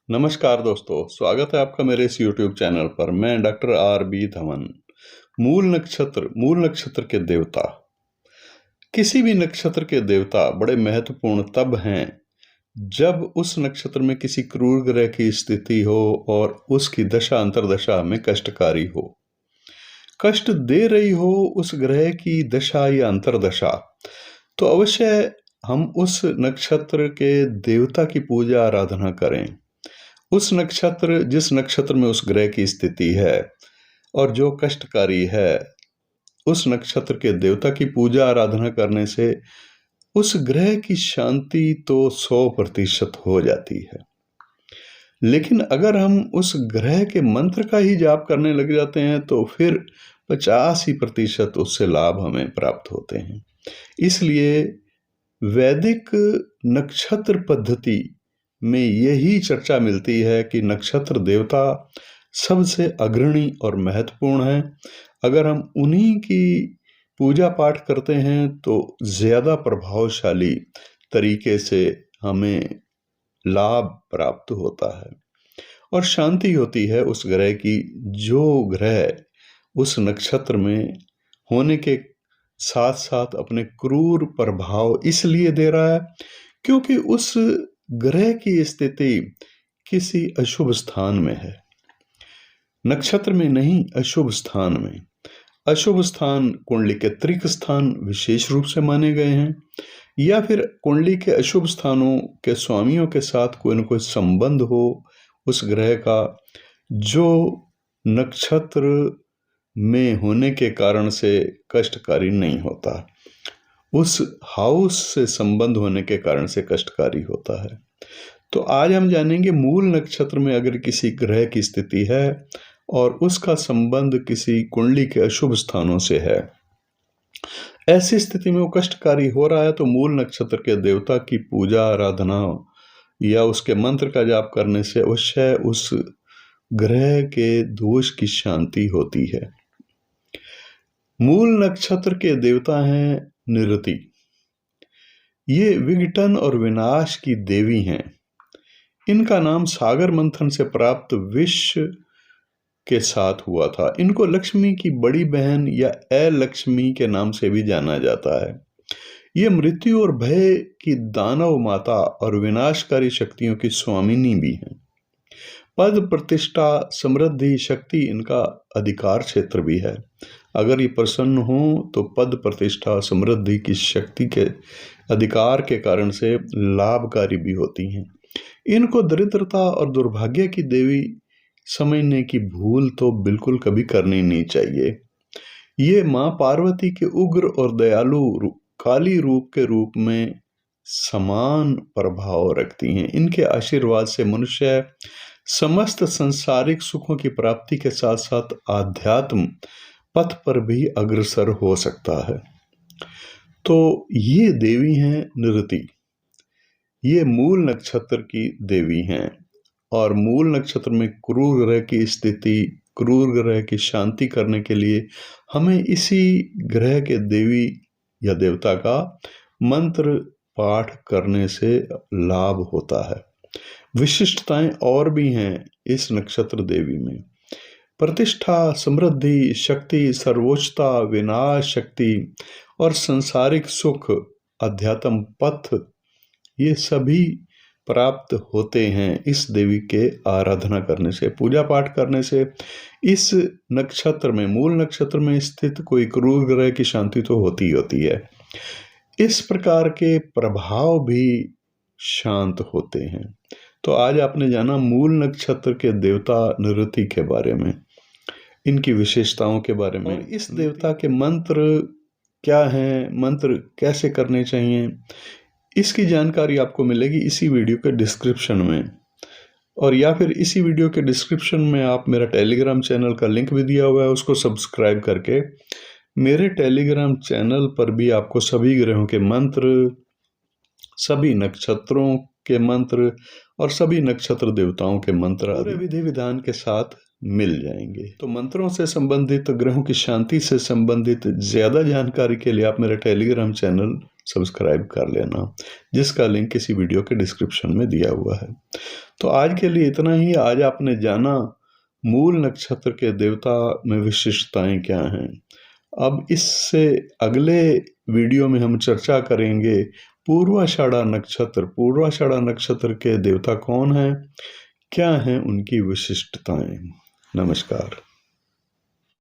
नमस्कार दोस्तों, स्वागत है आपका मेरे इस YouTube चैनल पर। मैं डॉक्टर आर.बी. धवन। मूल नक्षत्र के देवता। किसी भी नक्षत्र के देवता बड़े महत्वपूर्ण तब हैं जब उस नक्षत्र में किसी क्रूर ग्रह की स्थिति हो और उसकी दशा अंतर्दशा में कष्टकारी हो। कष्ट दे रही हो उस ग्रह की दशा या अंतर्दशा, तो अवश्य हम उस नक्षत्र के देवता की पूजा आराधना करें। जिस नक्षत्र में उस ग्रह की स्थिति है और जो कष्टकारी है, उस नक्षत्र के देवता की पूजा आराधना करने से उस ग्रह की शांति तो 100% हो जाती है। लेकिन अगर हम उस ग्रह के मंत्र का ही जाप करने लग जाते हैं तो फिर 85% उससे लाभ हमें प्राप्त होते हैं। इसलिए वैदिक नक्षत्र पद्धति में यही चर्चा मिलती है कि नक्षत्र देवता सबसे अग्रणी और महत्वपूर्ण है। अगर हम उन्हीं की पूजा पाठ करते हैं तो ज़्यादा प्रभावशाली तरीके से हमें लाभ प्राप्त होता है और शांति होती है उस ग्रह की, जो ग्रह उस नक्षत्र में होने के साथ साथ अपने क्रूर प्रभाव इसलिए दे रहा है क्योंकि उस ग्रह की स्थिति किसी अशुभ स्थान में है, नक्षत्र में नहीं, अशुभ स्थान में। अशुभ स्थान कुंडली के त्रिक स्थान विशेष रूप से माने गए हैं, या फिर कुंडली के अशुभ स्थानों के स्वामियों के साथ कोई न कोई संबंध हो उस ग्रह का, जो नक्षत्र में होने के कारण से कष्टकारी नहीं होता, उस हाउस से संबंध होने के कारण से कष्टकारी होता है। तो आज हम जानेंगे मूल नक्षत्र में अगर किसी ग्रह की स्थिति है और उसका संबंध किसी कुंडली के अशुभ स्थानों से है, ऐसी स्थिति में वो कष्टकारी हो रहा है, तो मूल नक्षत्र के देवता की पूजा आराधना या उसके मंत्र का जाप करने से अवश्य उस ग्रह के दोष की शांति होती है। मूल नक्षत्र के देवता हैं निरति। ये विघटन और विनाश की देवी हैं। इनका नाम सागर मंथन से प्राप्त विष के साथ हुआ था। इनको लक्ष्मी की बड़ी बहन या अलक्ष्मी के नाम से भी जाना जाता है। ये मृत्यु और भय की दानव माता और विनाशकारी शक्तियों की स्वामिनी भी हैं। पद प्रतिष्ठा समृद्धि शक्ति इनका अधिकार क्षेत्र भी है। अगर ये प्रसन्न हो तो पद प्रतिष्ठा समृद्धि की शक्ति के अधिकार के कारण से लाभकारी भी होती हैं। इनको दरिद्रता और दुर्भाग्य की देवी समझने की भूल तो बिल्कुल कभी करनी नहीं चाहिए। ये माँ पार्वती के उग्र और दयालु काली रूप के रूप में समान प्रभाव रखती हैं। इनके आशीर्वाद से मनुष्य समस्त संसारिक सुखों की प्राप्ति के साथ साथ आध्यात्म पथ पर भी अग्रसर हो सकता है। तो ये देवी हैं निरति। ये मूल नक्षत्र की देवी हैं और मूल नक्षत्र में क्रूर ग्रह की स्थिति, क्रूर ग्रह की शांति करने के लिए हमें इसी ग्रह के देवी या देवता का मंत्र पाठ करने से लाभ होता है। विशिष्टताएं और भी हैं इस नक्षत्र देवी में। प्रतिष्ठा, समृद्धि, शक्ति, सर्वोच्चता, विनाश शक्ति और संसारिक सुख, अध्यात्म पथ, ये सभी प्राप्त होते हैं इस देवी के आराधना करने से, पूजा पाठ करने से। इस नक्षत्र में, मूल नक्षत्र में स्थित कोई क्रूर ग्रह की शांति तो होती होती है। इस प्रकार के प्रभाव भी शांत होते हैं। तो आज आपने जाना मूल नक्षत्र के देवता निरति के बारे में, इनकी विशेषताओं के बारे में, इस देवता के मंत्र क्या हैं, मंत्र कैसे करने चाहिए, इसकी जानकारी आपको मिलेगी इसी वीडियो के डिस्क्रिप्शन में। और या फिर इसी वीडियो के डिस्क्रिप्शन में आप मेरा टेलीग्राम चैनल का लिंक भी दिया हुआ है, उसको सब्सक्राइब करके मेरे टेलीग्राम चैनल पर भी आपको सभी ग्रहों के मंत्र, सभी नक्षत्रों के मंत्र और सभी नक्षत्र देवताओं के मंत्र पूरे विधि विधान के साथ मिल जाएंगे। तो मंत्रों से संबंधित, ग्रहों की शांति से संबंधित ज़्यादा जानकारी के लिए आप मेरा टेलीग्राम चैनल सब्सक्राइब कर लेना, जिसका लिंक इसी वीडियो के डिस्क्रिप्शन में दिया हुआ है। तो आज के लिए इतना ही। आज आपने जाना मूल नक्षत्र के देवता में विशिष्टताएं क्या हैं। अब इससे अगले वीडियो में हम चर्चा करेंगे पूर्वाषाढ़ा नक्षत्र। पूर्वाषाढ़ा नक्षत्र के देवता कौन हैं, क्या हैं उनकी विशिष्टताएं। नमस्कार।